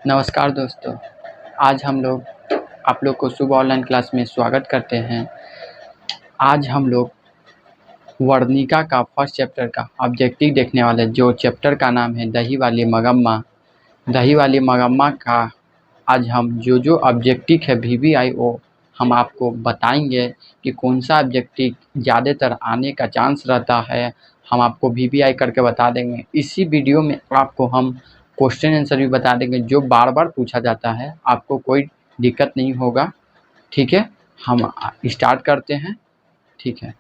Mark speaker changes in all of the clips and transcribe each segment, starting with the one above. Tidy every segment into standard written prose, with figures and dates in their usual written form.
Speaker 1: नमस्कार दोस्तों, आज हम लोग आप लोग को सुबह ऑनलाइन क्लास में स्वागत करते हैं। आज हम लोग वर्णिका का फर्स्ट चैप्टर का ऑब्जेक्टिव देखने वाले, जो चैप्टर का नाम है दही वाली मगम्मा। दही वाली मगम्मा का आज हम जो ऑब्जेक्टिव है वीवीआई वो हम आपको बताएंगे कि कौन सा ऑब्जेक्टिव ज़्यादातर आने का चांस रहता है, हम आपको वीवीआई करके बता देंगे। इसी वीडियो में आपको हम क्वेश्चन आंसर भी बता देंगे जो बार बार पूछा जाता है, आपको कोई दिक्कत नहीं होगा। ठीक है, हम स्टार्ट करते हैं। ठीक है,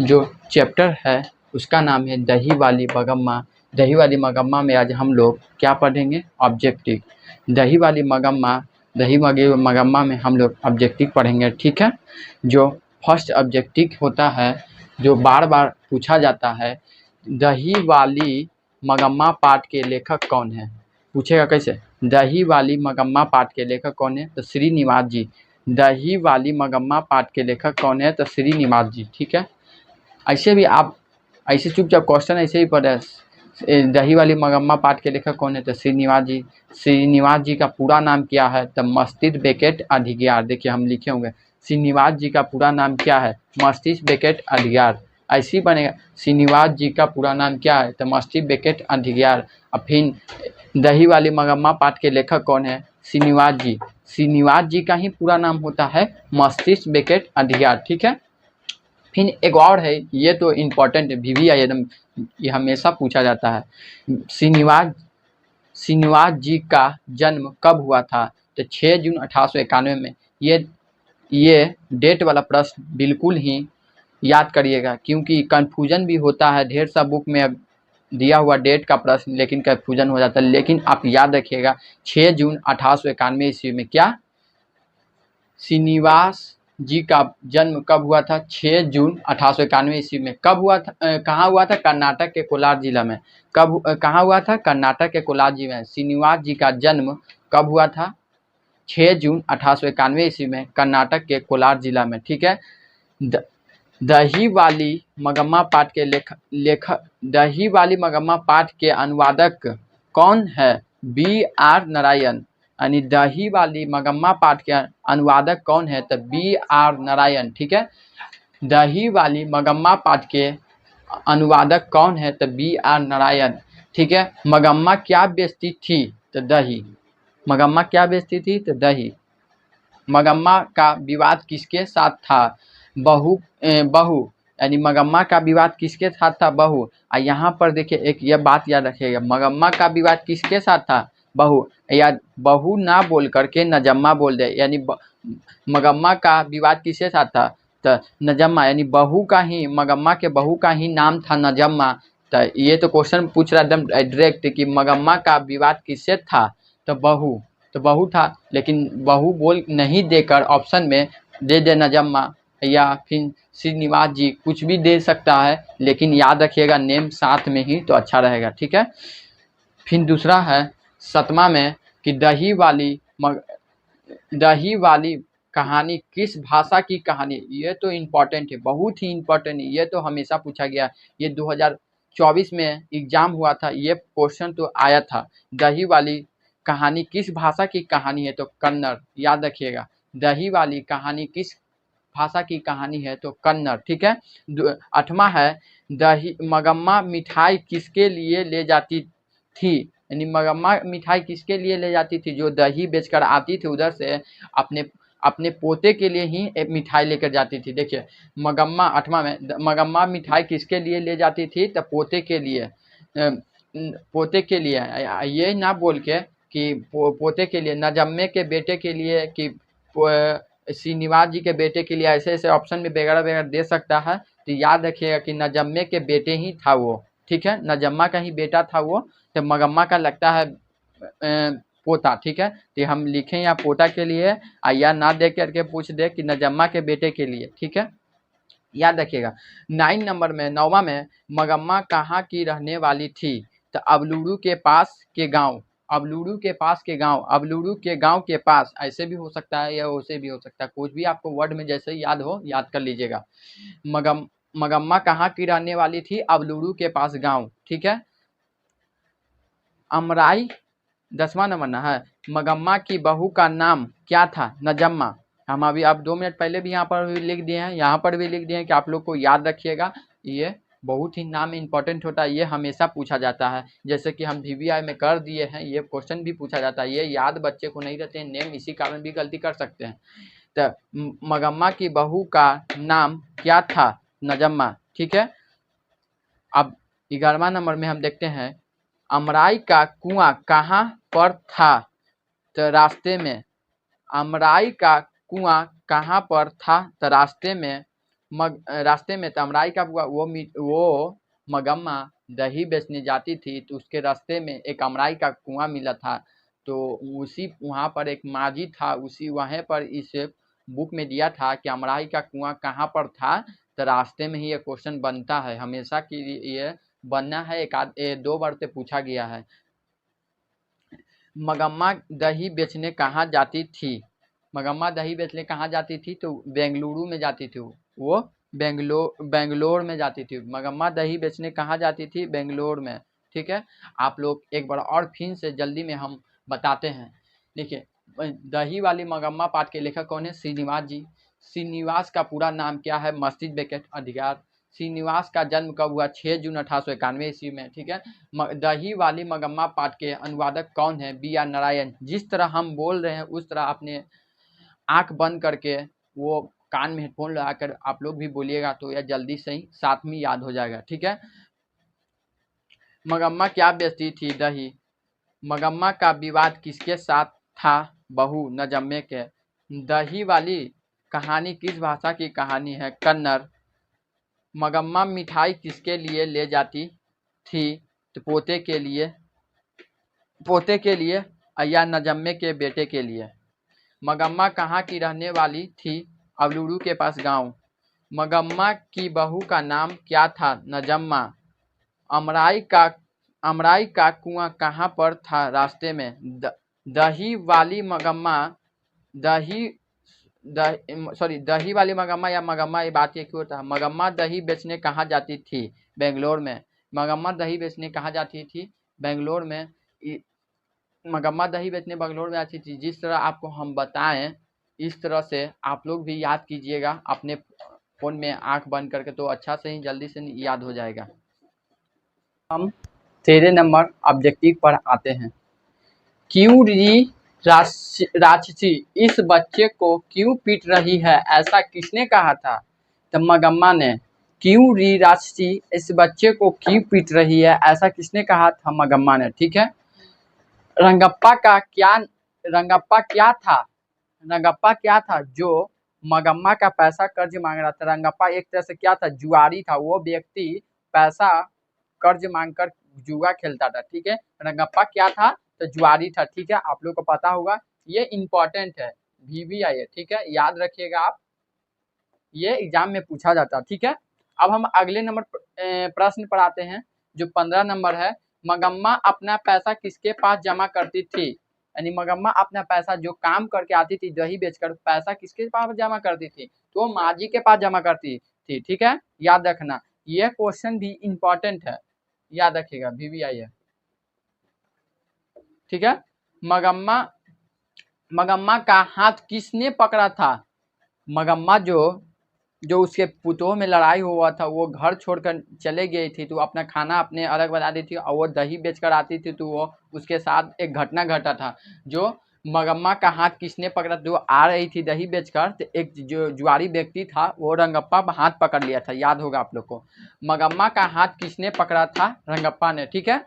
Speaker 1: जो चैप्टर है उसका नाम है दही वाली मगम्मा। दही वाली मगम्मा में आज हम लोग क्या पढ़ेंगे? ऑब्जेक्टिव। दही वाली मगम्मा, मगम्मा में हम लोग ऑब्जेक्टिव पढ़ेंगे। ठीक है, जो फर्स्ट ऑब्जेक्टिव होता है जो बार बार पूछा जाता है, दही वाली मगम्मा पाठ के लेखक कौन है? पूछेगा कैसे? दही वाली मगम्मा पाठ के लेखक कौन है? तो श्रीनिवास जी। दही वाली मगम्मा पाठ के लेखक कौन है? तो श्रीनिवास जी। ठीक है, ऐसे भी आप ऐसे चुपचाप क्वेश्चन ऐसे ही पढ़े, दही वाली मगम्मा पाठ के लेखक कौन है? तो श्रीनिवास जी। श्रीनिवास जी का पूरा नाम क्या है? तो मस्तिष्क बेकेट अधिग्यार। देखिए हम लिखे होंगे, श्रीनिवास जी का पूरा नाम क्या है? मस्तिष्क बेकेट अधिग्यार। ऐसे ही बनेगा, श्रीनिवास जी का पूरा नाम क्या है? तो मस्तिष्क बेकेट अधिग्यार। और फिर दही वाली मगम्मा पाठ के लेखक कौन है? श्रीनिवास जी। श्रीनिवास जी का ही पूरा नाम होता है मस्तिष्क बेकेट अधिग्यार। ठीक है, फिर एक और है, ये तो इम्पोर्टेंट है, वीवीआई एकदम ये हमेशा पूछा जाता है। श्रीनिवास जी का जन्म कब हुआ था? तो 6 जून 1891 में। ये डेट वाला प्रश्न बिल्कुल ही याद करिएगा, क्योंकि कन्फ्यूजन भी होता है। ढेर सा बुक में दिया हुआ डेट का प्रश्न लेकिन कन्फ्यूजन हो जाता है। लेकिन आप याद रखिएगा 6 जून 1891 ईस्वी में क्या श्रीनिवास जी का जन्म कब हुआ था? 6 जून 1891 ईस्वी में। कब हुआ था? कहाँ हुआ था? कर्नाटक के कोलार जिला में। कहाँ हुआ था? कर्नाटक के कोलार जिला में। श्रीनिवास जी का जन्म कब हुआ था? 6 जून 1891 ईस्वी में, कर्नाटक के कोलार जिला में। ठीक है, दही वाली मगम्मा पाठ के लेखक दही वाली मगम्मा पाठ के अनुवादक कौन है? B.R. नारायण। यानी दही वाली मगम्मा पाठ के अनुवादक कौन है? तो B.R. नारायण। ठीक है, दही वाली मगम्मा पाठ के अनुवादक कौन है? तो B.R. नारायण। ठीक है, मगम्मा क्या बेचती थी? तो दही। मगम्मा क्या बेचती थी? तो दही। मगम्मा का विवाद किसके साथ था? बहू यानी मगम्मा का विवाद किसके साथ था? बहू। और यहाँ पर देखिए एक यह बात याद रखिएगा, मगम्मा का विवाद किसके साथ था? बहू। या बहू ना बोल करके नजम्मा बोल दे, यानी मगम्मा का विवाद किसके साथ था? तो नजम्मा, यानी बहू का ही, मगम्मा के बहू का ही नाम था नजम्मा। तो ये तो क्वेश्चन पूछ रहा एकदम डायरेक्ट कि मगम्मा का विवाद किससे था? तो बहू था, लेकिन बहू बोल नहीं देकर ऑप्शन में दे दे नजम्मा या फिर श्रीनिवास जी, कुछ भी दे सकता है, लेकिन याद रखिएगा नेम साथ में ही तो अच्छा रहेगा। ठीक है, फिर दूसरा है 7वां में कि दही वाली कहानी किस भाषा की कहानी? ये तो इम्पोर्टेंट है, बहुत ही इम्पोर्टेंट है, ये तो हमेशा पूछा गया। ये 2024 में एग्जाम हुआ था, ये क्वेश्चन तो आया था। दही वाली कहानी किस भाषा की कहानी है? तो कन्नड़। याद रखिएगा, दही वाली कहानी किस भाषा की कहानी है? तो कन्नड़। ठीक है, 8वां है दही मगम्मा मिठाई किसके लिए ले जाती थी? यानी मगम्मा मिठाई किसके लिए ले जाती थी? जो दही बेचकर आती थी उधर से अपने अपने पोते के लिए ही एक मिठाई लेकर जाती थी। देखिए मगम्मा 8वां में, मगम्मा मिठाई किसके लिए ले जाती थी? तो पोते के लिए। पोते के लिए, ये ना बोल के कि पोते के लिए, नजम्मे के बेटे के लिए, कि श्रीनिवास जी के बेटे के लिए, ऐसे ऐसे ऑप्शन में वगैरह वगैरह दे सकता है। तो याद रखिएगा कि नजम्मे के बेटे ही था वो। ठीक है, नजम्मा का ही बेटा था वो। तो मगम्मा का लगता है पोता। ठीक है, तो हम लिखें यहाँ पोता के लिए, या ना दे करके पूछ दे कि नजम्मा के बेटे के लिए। ठीक है, याद रखिएगा। 9वां में मगम्मा कहाँ की रहने वाली थी? तो अबलूरू के पास के गांव। अबलूरू के पास के गांव, अबलूरू के गांव के पास, ऐसे भी हो सकता है या वैसे भी हो सकता है, कुछ भी आपको वर्ड में जैसे याद हो याद कर लीजिएगा। मगम्मा कहाँ की रहने वाली थी? अबलूरू के पास गांव। ठीक है, अमराई 10वां नंबर ना है। मगम्मा की बहू का नाम क्या था? नजम्मा। हम अभी अब 2 मिनट पहले भी यहाँ पर भी लिख दिए हैं, यहाँ पर भी लिख दिए हैं कि आप लोग को याद रखिएगा। ये बहुत ही नाम इंपॉर्टेंट होता है, ये हमेशा पूछा जाता है। जैसे कि हम VVI में कर दिए हैं, ये क्वेश्चन भी पूछा जाता है। ये याद बच्चे को नहीं रहते हैं नेम, इसी कारण भी गलती कर सकते हैं। तो मगम्मा की बहू का नाम क्या था? नजम्मा। ठीक है। अब 11वां नंबर में हम देखते हैं, अमराई का कुआं कहाँ पर था? तो रास्ते में। अमराई का कुआं कहाँ पर था? तो रास्ते में। रास्ते में। तो अमराई का कुआं वो मगम्मा दही बेचने जाती थी, तो उसके रास्ते में एक अमराई का कुआं मिला था। तो उसी वहाँ पर एक माझी था, उसी वहाँ पर इस बुक में दिया था कि अमराई का कुआं कहाँ पर था। तो रास्ते में ही ये क्वेश्चन बनता है, हमेशा की ये बनना है। 2 बार से पूछा गया है। मगम्मा दही बेचने कहाँ जाती थी? मगम्मा दही बेचने कहाँ जाती थी? तो बेंगलुरु में जाती थी। वो बेंगलोर में जाती थी। मगम्मा दही बेचने कहाँ जाती थी? बेंगलोर में। ठीक है। आप लोग एक बार और फिर से जल्दी में हम बताते हैं। देखिए, दही वाली मगम्मा पाठ के लेखक कौन है? श्रीनिवास जी। श्रीनिवास का पूरा नाम क्या है? मस्जिद बेकेट अधिकार। श्रीनिवास का जन्म कब हुआ? 6 जून 1891 ईस्वी में। ठीक है। दही वाली मगम्मा पाठ के अनुवादक कौन है? BR नारायण। जिस तरह हम बोल रहे हैं उस तरह अपने आंख बंद करके वो कान में हेडफोन लगाकर आप लोग भी बोलिएगा, तो यह जल्दी से ही साथ में याद हो जाएगा। ठीक है। मगम्मा क्या बेचती थी? दही। मगम्मा का विवाद किसके साथ था? बहू नजम्मे के। दही वाली कहानी किस भाषा की कहानी है? कन्नड़। मगम्मा मिठाई किसके लिए ले जाती थी? तो पोते के लिए या नजम्मे के बेटे के लिए। मगम्मा कहाँ की रहने वाली थी? अवलूरू के पास गांव। मगम्मा की बहू का नाम क्या था? नजम्मा। अमराई का कुआं कहाँ पर था? रास्ते में। दही वाली मगम्मा दही वाली मगम्मा या मगम्मा, ये बात एक ही होता है। मगम्मा दही बेचने कहाँ जाती थी? बेंगलोर में। मगम्मा दही बेचने कहाँ जाती थी? बेंगलोर में। मगम्मा दही बेचने बेंगलोर में आती थी। जिस तरह आपको हम बताएं, इस तरह से आप लोग भी याद कीजिएगा अपने फ़ोन में आंख बंद करके, तो अच्छा से ही जल्दी से याद हो जाएगा। हम 13 नंबर ऑब्जेक्टिव पर आते हैं। क्यों री राक्षसी इस बच्चे को क्यों पीट रही है? ऐसा किसने कहा था? तो मगम्मा ने। क्यों री राक्षसी इस बच्चे को क्यों पीट रही है? ऐसा किसने कहा था? मगम्मा ने। ठीक है। रंगप्पा क्या था जो मगम्मा का पैसा कर्ज मांग रहा था? रंगप्पा एक तरह से क्या था? जुआरी था। वो व्यक्ति पैसा कर्ज मांगकर जुआ खेलता था। ठीक है। रंगप्पा क्या था? तो जुआरी था। ठीक है। आप लोग को पता होगा, ये इंपॉर्टेंट है, VVI है। ठीक है, याद रखिएगा आप, ये एग्जाम में पूछा जाता है। ठीक है। अब हम अगले नंबर प्रश्न पर आते हैं, जो 15 नंबर है। मगम्मा अपना पैसा किसके पास जमा करती थी? यानी मगम्मा अपना पैसा जो काम करके आती थी दही बेचकर, पैसा किसके पास जमा करती थी? तो माजी के पास जमा करती थी। ठीक है, याद रखना, ये क्वेश्चन भी इंपॉर्टेंट है, याद रखिएगा, VVI है। ठीक है। मगम्मा का हाथ किसने पकड़ा था? मगम्मा जो उसके पुतों में लड़ाई हुआ था, वो घर छोड़कर चले गई थी, तो अपना खाना अपने अलग बना दी थी, और वो दही बेचकर आती थी, तो वो उसके साथ एक घटना घटा था। जो मगम्मा का हाथ किसने पकड़ा? जो आ रही थी दही बेचकर, तो एक जो जुआरी व्यक्ति था वो रंगप्पा हाथ पकड़ लिया था, याद होगा आप लोग को। मगम्मा का हाथ किसने पकड़ा था? रंगप्पा ने। ठीक है।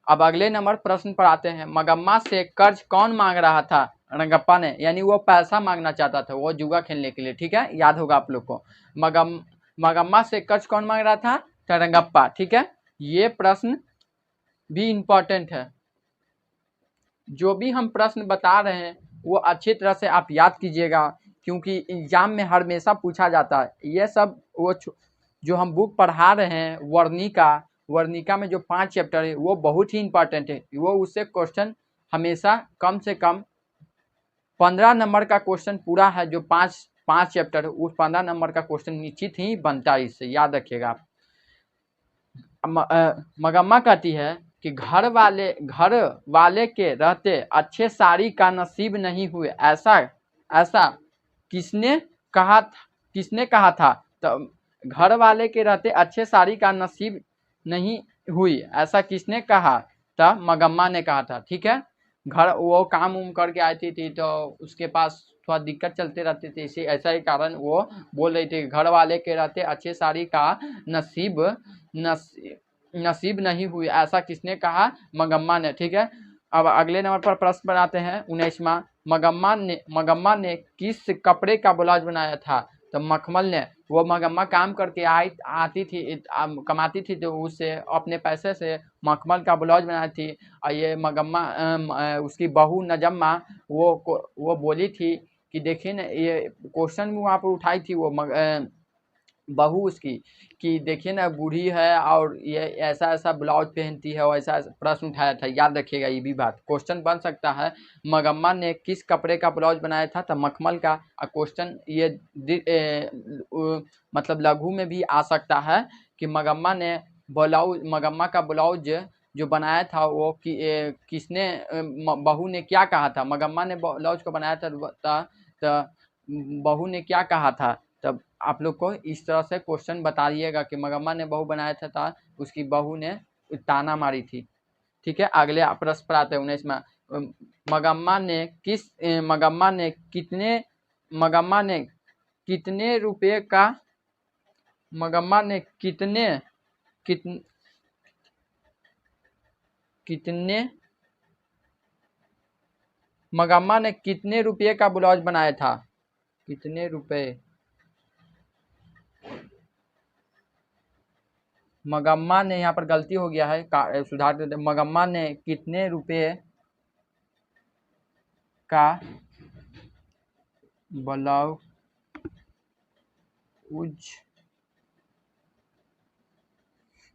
Speaker 1: अब अगले नंबर प्रश्न पर आते हैं। मगम्मा से कर्ज कौन मांग रहा था? रंगप्पा ने, यानी वो पैसा मांगना चाहता था, वो जुआ खेलने के लिए। ठीक है, याद होगा आप लोग को। मगम्मा से कर्ज कौन मांग रहा था? तो रंगप्पा। ठीक है, ये प्रश्न भी इंपॉर्टेंट है। जो भी हम प्रश्न बता रहे हैं वो अच्छी तरह से आप याद कीजिएगा, क्योंकि एग्जाम में हमेशा पूछा जाता है। ये सब वो जो हम बुक पढ़ा रहे हैं, वर्णिका में जो 5 चैप्टर है वो बहुत ही इंपॉर्टेंट है। वो उससे क्वेश्चन हमेशा कम से कम 15 नंबर का क्वेश्चन पूरा है, जो पाँच चैप्टर, उस 15 नंबर का क्वेश्चन निश्चित ही बनता है, इससे याद रखिएगा आप। मगम्मा कहती है कि घर वाले के रहते अच्छे साड़ी का नसीब नहीं हुए, ऐसा ऐसा किसने कहा था? तो घर वाले के रहते अच्छे साड़ी का नसीब नहीं हुई, ऐसा किसने कहा था? मगम्मा ने कहा था। ठीक है, घर वो काम उम करके आई थी तो उसके पास थोड़ा दिक्कत चलते रहते थे, इसी ऐसा ही कारण वो बोल रही थी घर वाले के रहते अच्छे साड़ी का नसीब नहीं हुई, ऐसा किसने कहा? मगम्मा ने। ठीक है, अब अगले नंबर पर प्रश्न बनाते हैं 19वां। मगम्मा ने किस कपड़े का ब्लाउज बनाया था? तो मखमल ने। वो मगम्मा काम करके आती थी, कमाती थी, तो उससे अपने पैसे से मखमल का ब्लाउज बनाई थी। और ये मगम्मा उसकी बहू नजम्मा वो बोली थी कि देखिए ना, ये क्वेश्चन भी वहाँ पर उठाई थी वो बहू उसकी, कि देखिए ना बूढ़ी है और ये ऐसा ऐसा ब्लाउज पहनती है, और ऐसा प्रश्न उठाया था, याद रखिएगा ये भी बात, क्वेश्चन बन सकता है। मगम्मा ने किस कपड़े का ब्लाउज बनाया था? तो मखमल का। क्वेश्चन ये मतलब लघु में भी आ सकता है कि मगम्मा का ब्लाउज जो बनाया था वो किसने बहू ने क्या कहा था? मगम्मा ने ब्लाउज को बनाया था तो बहू ने क्या कहा था? तब आप लोग को इस तरह से क्वेश्चन बताइएगा कि मगम्मा ने बहू बनाया था उसकी बहू ने ताना मारी थी। ठीक है, अगले प्रश्न पर आते हैं 19वां। मगम्मा ने कितने रुपए का ब्लाउज बनाया था? कितने रुपए? मगम्मा ने, यहाँ पर गलती हो गया है, सुधार देते। मगम्मा ने कितने रुपए का ब्लाउज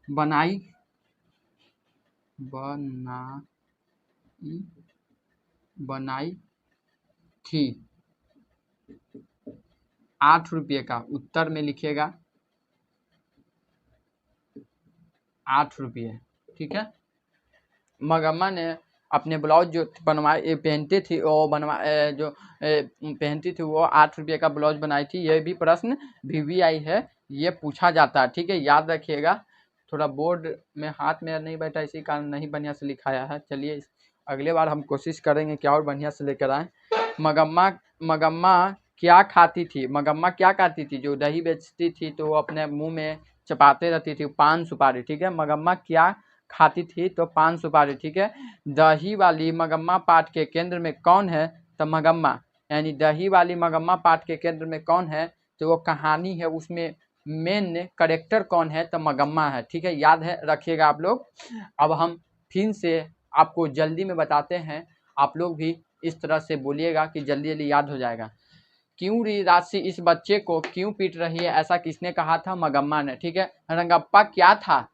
Speaker 1: बनाई थी? 8 रुपये का। उत्तर में लिखिएगा 8 रुपये। ठीक है, मगम्मा ने अपने ब्लाउज जो पहनती थी वो 8 रुपये का ब्लाउज बनाई थी। यह भी प्रश्न VVI है, ये पूछा जाता है। ठीक है, याद रखिएगा। थोड़ा बोर्ड में हाथ में नहीं बैठा, इसी कारण नहीं बढ़िया से लिखाया है। चलिए अगले बार हम कोशिश करेंगे कि और बढ़िया से लेकर आएँ। मगम्मा क्या खाती थी? मगम्मा क्या खाती थी? जो दही बेचती थी तो वो अपने मुंह में चपाते रहती थी, पान सुपारी। ठीक है, मगम्मा क्या खाती थी? तो पान सुपारी। ठीक है, दही वाली मगम्मा पाठ के केंद्र में कौन है? तो मगम्मा। यानी दही वाली मगम्मा पाठ के केंद्र में कौन है? तो वो कहानी है, उसमें मेन करेक्टर कौन है? तो मगम्मा है। ठीक है, याद है रखिएगा आप लोग। अब हम फिर से आपको जल्दी में बताते हैं, आप लोग भी इस तरह से बोलिएगा कि जल्दी जल्दी याद हो जाएगा। क्यों राशि इस बच्चे को क्यों पीट रही है, ऐसा किसने कहा था? मगम्मा ने। ठीक है, रंगप्पा क्या था?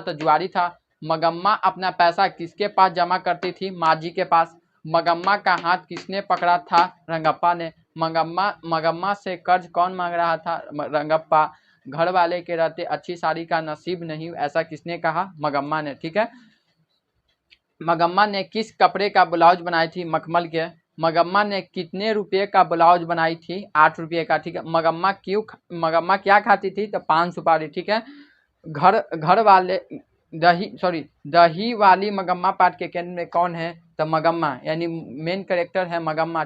Speaker 1: तो जुआरी था। मगम्मा अपना पैसा किसके पास जमा करती थी? माजी के पास। मगम्मा का हाथ किसने पकड़ा था? रंगप्पा ने। मगम्मा से कर्ज कौन मांग रहा था? रंगप्पा। घर वाले के रहते अच्छी साड़ी का नसीब नहीं, ऐसा किसने कहा? मगम्मा ने। ठीक है, मगम्मा ने किस कपड़े का ब्लाउज बनाई थी? मखमल के। मगम्मा ने कितने रुपये का ब्लाउज बनाई थी? 8 रुपये का। ठीक है, मगम्मा क्या खाती थी? तो पान सुपारी। ठीक है, घर वाले दही वाली मगम्मा पाठ के केंद्र में कौन है? तो मगम्मा, यानी मेन कैरेक्टर है मगम्मा।